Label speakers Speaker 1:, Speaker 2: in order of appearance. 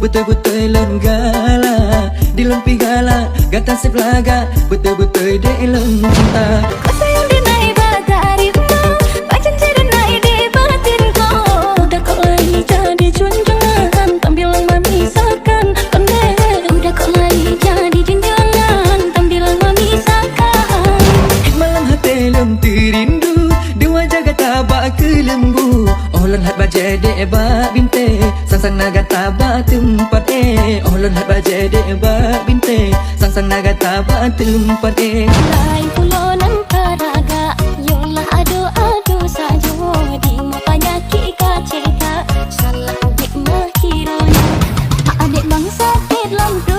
Speaker 1: betul-betul lon gala di lon pigala gata seplaga betul-betul de lon cinta.
Speaker 2: Kau sayang di naik batari bacan cerita naik di batin kau. Udah kau lagi jadi junjungan tampilan memisahkan pandai. Udah kau lagi jadi junjungan tampilan memisahkan.
Speaker 1: Malam hati lon terindu dua jaga tabak ke lembu. Olon hat baje de ba binte sang naga tabak tempat Olon hat baje de ba binte sang naga tabak tempat
Speaker 2: Lain pulau nan karaga yolah adu-adu sajo di mapanya kika cerita salah adik mahironya adik bangsa lampu